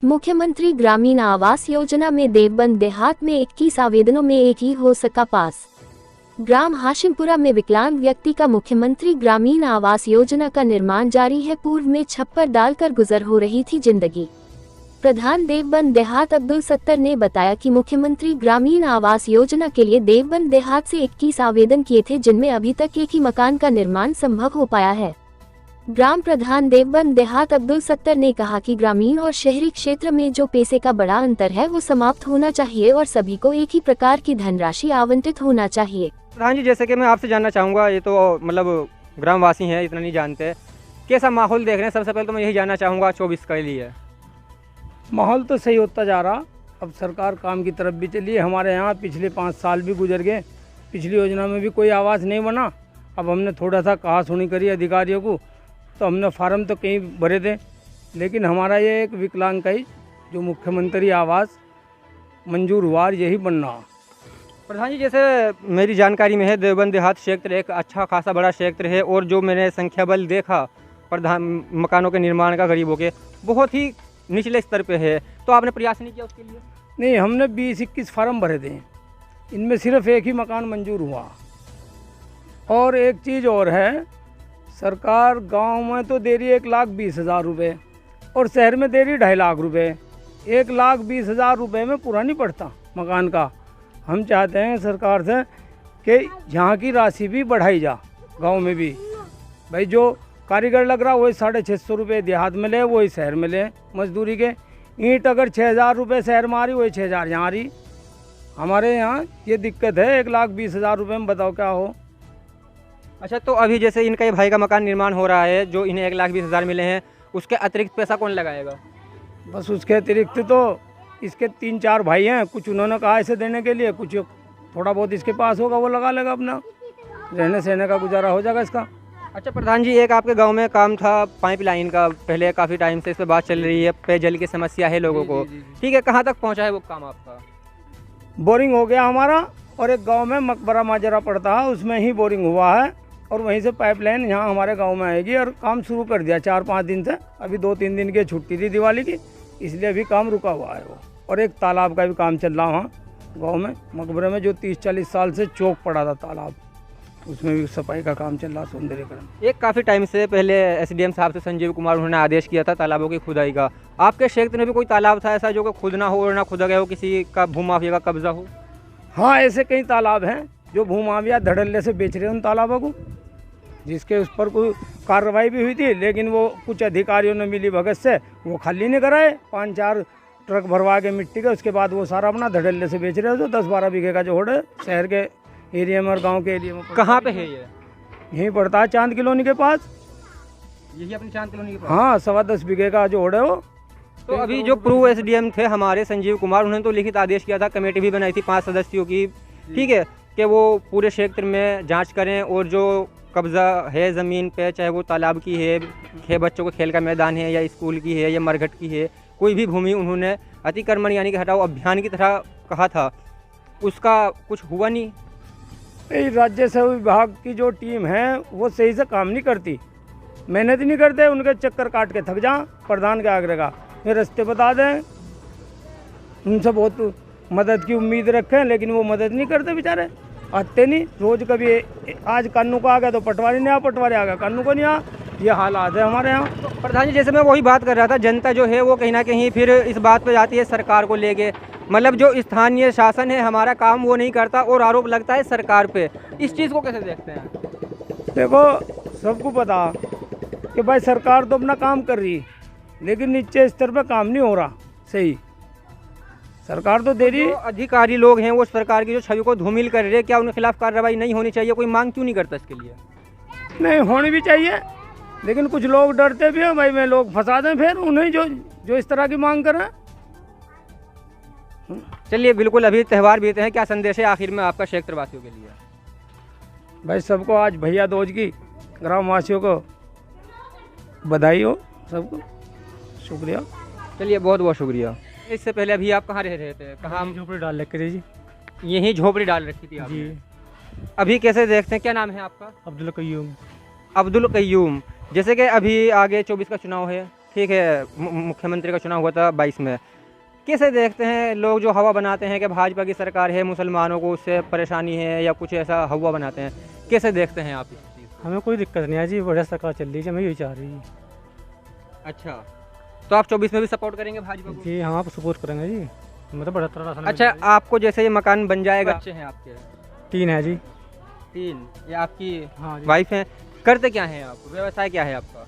मुख्यमंत्री ग्रामीण आवास योजना में देवबंद देहात में 21 आवेदनों में एक ही हो सका पास। ग्राम हाशिमपुरा में विकलांग व्यक्ति का मुख्यमंत्री ग्रामीण आवास योजना का निर्माण जारी है। पूर्व में छप्पर डालकर गुजर हो रही थी जिंदगी। प्रधान देवबंद देहात अब्दुल सत्तर ने बताया कि मुख्यमंत्री ग्रामीण आवास योजना के लिए देवबंद देहात से 21 आवेदन किए थे, जिनमें अभी तक एक ही मकान का निर्माण संभव हो पाया है। ग्राम प्रधान देवबंद देहात अब्दुल सत्तर ने कहा कि ग्रामीण और शहरी क्षेत्र में जो पैसे का बड़ा अंतर है वो समाप्त होना चाहिए और सभी को एक ही प्रकार की धनराशि आवंटित होना चाहिए। प्रधान जी, जैसे कि मैं आपसे जानना चाहूँगा, ये तो मतलब ग्रामवासी हैं, इतना नहीं जानते, कैसा माहौल देख रहे हैं? सबसे पहले तो मैं यही जानना चाहूँगा 24 के लिए। माहौल तो सही होता जा रहा। अब सरकार काम की तरफ भी चली है। हमारे यहाँ पिछले 5 साल भी गुजर गए, पिछली योजना में भी कोई आवास नहीं बना। अब हमने थोड़ा सा कहा सुनी करी अधिकारियों को, तो हमने फार्म तो कहीं भरे थे, लेकिन हमारा ये एक विकलांग का ही जो मुख्यमंत्री आवास मंजूर हुआ, यही बनना। प्रधान जी, जैसे मेरी जानकारी में है देवबंद देहात क्षेत्र एक अच्छा खासा बड़ा क्षेत्र है और जो मैंने संख्या बल देखा प्रधान मकानों के निर्माण का गरीबों के, बहुत ही निचले स्तर पे है। तो आपने प्रयास नहीं किया उसके लिए? नहीं, हमने 20-21 फार्म भरे थे, इनमें सिर्फ एक ही मकान मंजूर हुआ। और एक चीज़ और है, सरकार गांव में तो दे रही है 1,20,000 रुपये और शहर में दे रही 2.5 लाख रुपये। 1,20,000 रुपये में पूरा नहीं पड़ता मकान का। हम चाहते हैं सरकार से कि यहाँ की राशि भी बढ़ाई जा, गांव में भी। भाई जो कारीगर लग रहा वही 650 रुपये देहात में ले, वही शहर में ले मजदूरी के। ईंट अगर 6,000 रुपये शहर में आ रही, वही 6,000 यहाँ आ रही। हमारे यहाँ ये दिक्कत है। 1,20,000 रुपये में बताओ क्या हो। अच्छा, तो अभी जैसे इनका ये भाई का मकान निर्माण हो रहा है, जो इन्हें 1,20,000 मिले हैं, उसके अतिरिक्त पैसा कौन लगाएगा? बस उसके अतिरिक्त तो इसके 3-4 भाई हैं, कुछ उन्होंने कहा ऐसे देने के लिए, कुछ थोड़ा बहुत इसके पास होगा वो लगा लेगा, अपना रहने सहने का गुजारा हो जाएगा इसका। अच्छा प्रधान जी, एक आपके गांव में काम था पाइपलाइन का, पहले काफ़ी टाइम से इस पर बात चल रही है, पेयजल की समस्या है लोगों को, ठीक है, कहाँ तक पहुँचा है वो काम आपका? बोरिंग हो गया हमारा, और एक गांव में मकबरा माजरा पड़ता है, उसमें ही बोरिंग हुआ है, और वहीं से पाइपलाइन यहाँ हमारे गांव में आएगी। और काम शुरू कर दिया 4-5 दिन से। अभी 2-3 दिन की छुट्टी थी दिवाली की, इसलिए अभी काम रुका हुआ है वो। और एक तालाब का भी काम चल रहा वहाँ गाँव में मकबरे में, जो 30-40 साल से चौक पड़ा था तालाब, उसमें भी सफाई का काम चल रहा, सौंदर्यकरण। एक काफ़ी टाइम से पहले एसडीएम साहब से संजीव कुमार उन्होंने आदेश किया था तालाबों की खुदाई का। आपके क्षेत्र में भी कोई तालाब था ऐसा जो कि खुदना हो और ना खुदा गया हो, किसी का भूमाफिया का कब्जा हो? हाँ, ऐसे कई तालाब हैं जो भूमाफिया धड़ल्ले से बेच रहे हैं उन तालाबों को, जिसके उस पर कोई कार्रवाई भी हुई थी, लेकिन वो कुछ अधिकारियों ने मिली भगत से वो खाली नहीं कराए। 5-4 ट्रक भरवा के मिट्टी के, उसके बाद वो सारा अपना धड़ल्ले से बेच रहे हो। जो 10-12 बीघे का जो होड़ है शहर के एरिया में और गांव के एरिया में। कहाँ पे है ये? यहीं पड़ता है चांद कॉलोनी के पास। यही अपनी चांद कॉलोनी के पास? हाँ, 10.25 बीघे का जो होड़ है वो। तो अभी जो पूर्व एसडीएम थे हमारे संजीव कुमार, उन्होंने तो लिखित आदेश किया था, कमेटी भी बनाई थी 5 सदस्यों की, ठीक है, कि वो पूरे क्षेत्र में जांच करें और जो कब्जा है ज़मीन पे, चाहे वो तालाब की है, बच्चों के खेल का मैदान है, या स्कूल की है, या मरघट की है, कोई भी भूमि, उन्होंने अतिक्रमण यानी कि हटाओ अभियान की तरह कहा था, उसका कुछ हुआ नहीं। राज्य सेवा विभाग की जो टीम है वो सही से काम नहीं करती, मेहनत नहीं करते, उनके चक्कर काट के थक जा। प्रधान के आग्रह का ये रास्ते बता दें, उनसे बहुत मदद की उम्मीद रखें, लेकिन वो मदद नहीं करते बेचारे, आते नहीं। रोज कभी आज कानू को आ गया तो पटवारी नहीं आ, पटवारी आ गया कानू को नहीं आ, ये हालात है हमारे यहाँ। तो प्रधान जी, जैसे मैं वही बात कर रहा था, जनता जो है वो कहीं ना कहीं फिर इस बात पे जाती है सरकार को लेके, मतलब जो स्थानीय शासन है हमारा काम वो नहीं करता और आरोप लगता है सरकार पे। इस चीज़ को कैसे देखते हैं? देखो, सबको पता कि भाई सरकार तो अपना काम कर रही है, लेकिन नीचे स्तर पे काम नहीं हो रहा सही। सरकार तो दे रही है, अधिकारी लोग हैं वो सरकार की जो छवि को धूमिल कर रहे हैं, क्या उनके खिलाफ कार्रवाई नहीं होनी चाहिए? कोई मांग क्यों नहीं करता इसके लिए? नहीं, होनी भी चाहिए, लेकिन कुछ लोग डरते भी हैं भाई, मैं लोग फंसा दें फिर उन्हें जो इस तरह की मांग करें। चलिए, बिल्कुल, अभी त्यौहार बीते हैं, क्या संदेश है आखिर में आपका क्षेत्रवासियों के लिए? भाई सबको आज भैया दूज की ग्रामवासियों को बधाई हो, सबको शुक्रिया। चलिए, बहुत बहुत शुक्रिया। इससे पहले अभी आप कहाँ रह रहे थे? कहाँ? झोपड़ी डाल रखी थी जी। यही झोपड़ी डाल रखी थी आपने? जी। अभी कैसे देखते हैं? क्या नाम है आपका? अब्दुल कय्यूम। अब्दुल कय्यूम। जैसे कि अभी आगे 24 का चुनाव है, ठीक है, मुख्यमंत्री का चुनाव हुआ था 22 में। कैसे देखते हैं लोग जो हवा बनाते हैं कि भाजपा की सरकार है, मुसलमानों को उससे परेशानी है या कुछ ऐसा हवा बनाते हैं, कैसे देखते हैं आप इस चीज़ को? हमें कोई दिक्कत नहीं है जी, बढ़िया सरकार चल रही है, मैं यही चाह रही हूँ। अच्छा, तो आप 24 में भी सपोर्ट करेंगे भाजपा को? जी हम आप सपोर्ट करेंगे जी, मतलब बड़ा तरह राशन अच्छा, आपको जैसे ये मकान बन जाएगा, बच्चे हैं आपके? 3 है जी। 3? ये आपकी हाँ जी। वाइफ हैं? करते क्या हैं आप, व्यवसाय क्या है आपका?